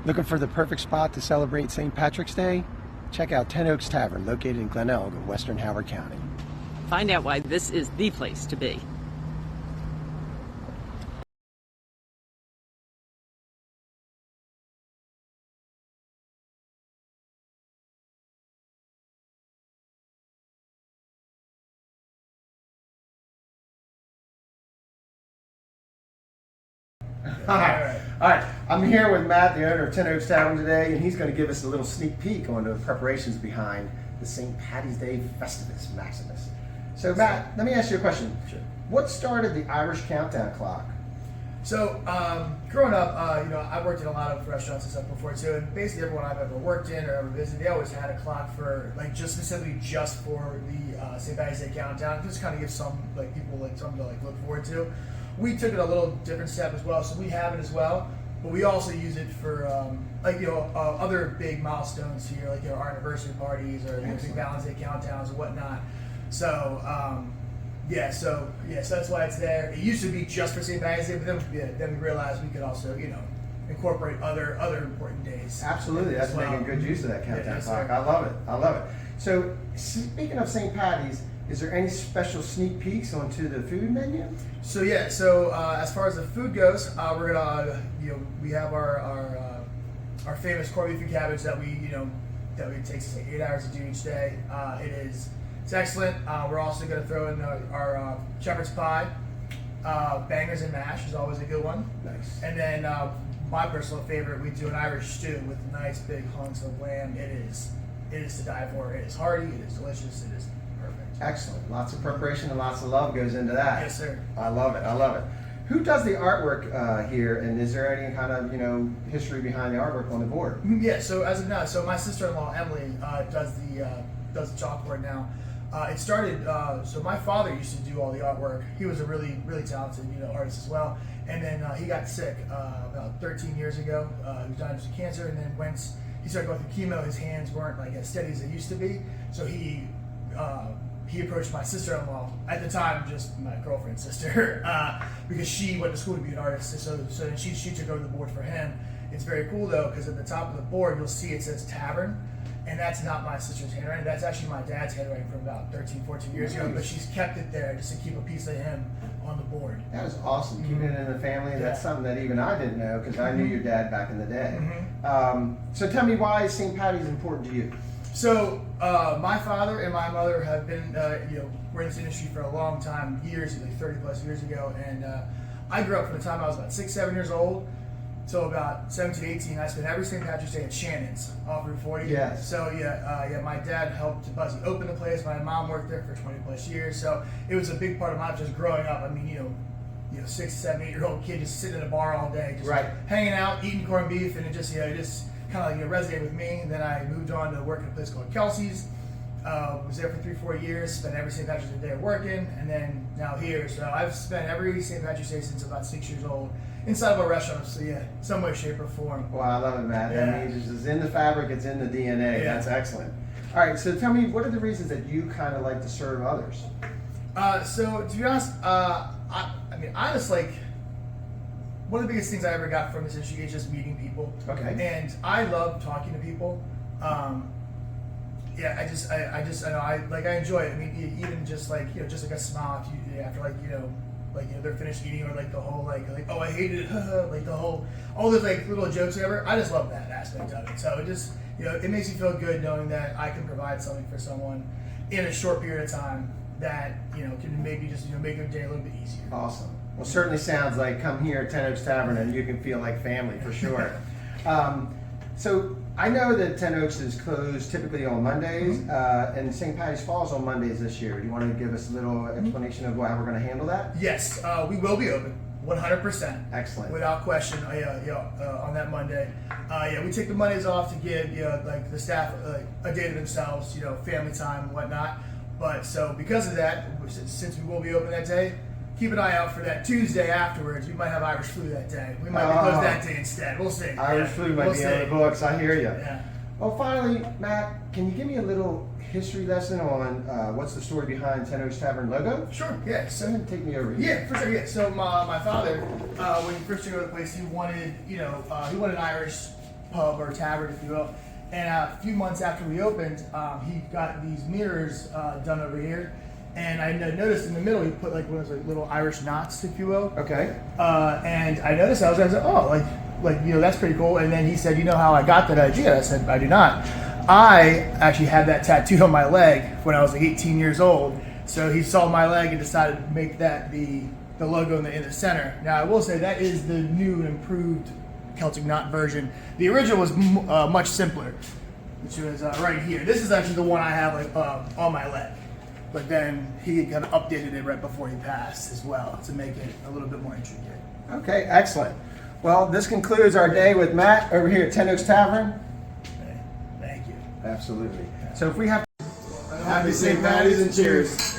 Looking for the perfect spot to celebrate St. Patrick's Day? Check out Ten Oaks Tavern, located in Glenelg in western Howard County. Find out why this is the place to be. All right. I'm here with Matt, the owner of Ten Oaks Tavern today, and he's going to give us a little sneak peek on the preparations behind the St. Patty's Day Festivus Maximus. So, Matt, let me ask you a question. Sure. What started the Irish countdown clock? So, growing up, I worked in a lot of restaurants and stuff before too, and basically everyone I've ever worked in or ever visited, they always had a clock for, like, just specifically just for the St. Patty's Day countdown, just kind of give some, like, people, like, something to, like, look forward to. We took it a little different step as well, so we have it as well, but we also use it for, other big milestones here, like, our anniversary parties or big Valentine's Day countdowns and whatnot. So, so that's why it's there. It used to be just for St. Patty's Day, but then we realized we could also, incorporate other important days. Absolutely, that's making good use of that countdown clock. I love it. So, speaking of St. Patty's, is there any special sneak peeks onto the food menu? So as far as the food goes, we're gonna we have our famous corned beef and cabbage that it takes us like 8 hours to do each day. It's excellent. We're also gonna throw in our shepherd's pie, bangers and mash is always a good one. Nice. And then my personal favorite, we do an Irish stew with nice big hunks of lamb. It is to die for. It is hearty. It is delicious. It is perfect. Excellent. Lots of preparation and lots of love goes into that. Yes, sir. I love it. Who does the artwork here, and is there any kind of history behind the artwork on the board? Yeah. So as of now, my sister-in-law Emily does the chalkboard now. It started. So my father used to do all the artwork. He was a really talented artist as well. And then he got sick about 13 years ago. He was diagnosed with cancer, and then once he started going through chemo, his hands weren't like as steady as they used to be. So he approached my sister-in-law, at the time just my girlfriend's sister, because she went to school to be an artist. So then she took over the board for him. It's very cool though, because at the top of the board you'll see it says Tavern, and that's not my sister's handwriting. That's actually my dad's handwriting from about 13, 14 years ago. But she's kept it there just to keep a piece of him on the board. That is awesome. Keeping it in the family. That's something that even I didn't know, because I knew your dad back in the day. So tell me, why is St. Patty's important to you? So my father and my mother have been, we're in this industry for a long time, years, like 30 plus years ago, and I grew up from the time I was about 6, 7 years old till about 17, 18. I spent every St. Patrick's Day at Shannon's off Route 40. Yes. So my dad helped Buzzy open the place. My mom worked there for 20 plus years. So it was a big part of my life just growing up. I mean, 6, 7, 8-year-old kid just sitting in a bar all day, just hanging out, eating corned beef, and it just kind of resonated with me. And then I moved on to work at a place called Kelsey's. Was there for 3, 4 years. Spent every St. Patrick's Day working, and then now here. So I've spent every St. Patrick's Day since about 6 years old inside of a restaurant. So some way, shape, or form. Well, I love it, Matt. That means it's in the fabric. It's in the DNA. That's excellent. All right. So tell me, what are the reasons that you kind of like to serve others? So to be honest, I just like. One of the biggest things I ever got from this industry is just meeting people. Okay. And I love talking to people. I enjoy it. I mean, even just like just like a smile after they're finished eating, or like the whole oh, I hated it, like the whole all those like little jokes or whatever. I just love that aspect of it. So it just it makes me feel good knowing that I can provide something for someone in a short period of time that can maybe just make their day a little bit easier. Awesome. Well, certainly sounds like come here at Ten Oaks Tavern and you can feel like family for sure. So I know that Ten Oaks is closed typically on Mondays, and St. Patty's falls on Mondays this year. Do you want to give us a little explanation of how we're going to handle that? Yes, we will be open 100%. Excellent. Without question, on that Monday. We take the Mondays off to give the staff a day to themselves, family time and whatnot. But so because of that, since we will be open that day, keep an eye out for that Tuesday afterwards. We might have Irish flu that day. We might be closed that day instead. We'll see. Irish flu might be on the books. I hear you. Yeah. Well, finally, Matt, can you give me a little history lesson on what's the story behind Ten Oaks Tavern logo? Sure. Yeah. So go ahead and take me over here. Yeah, for sure. Yeah. So my father, when he first took over the place, he wanted an Irish pub or tavern, if you will. And a few months after we opened, he got these mirrors done over here. And I noticed in the middle he put like one of those like little Irish knots, if you will. Okay. And I noticed, I was like, oh, like that's pretty cool. And then he said, you know how I got that idea? I said, I do not. I actually had that tattooed on my leg when I was like 18 years old. So he saw my leg and decided to make that the logo in the center. Now I will say that is the new and improved Celtic knot version. The original was much simpler, which was right here. This is actually the one I have like on my leg. But then he kind of updated it right before he passed as well to make it a little bit more intricate. Okay, excellent. Well, this concludes our day with Matt over here at Ten Oaks Tavern. Thank you. Absolutely. So if we have Happy St. Patty's and cheers.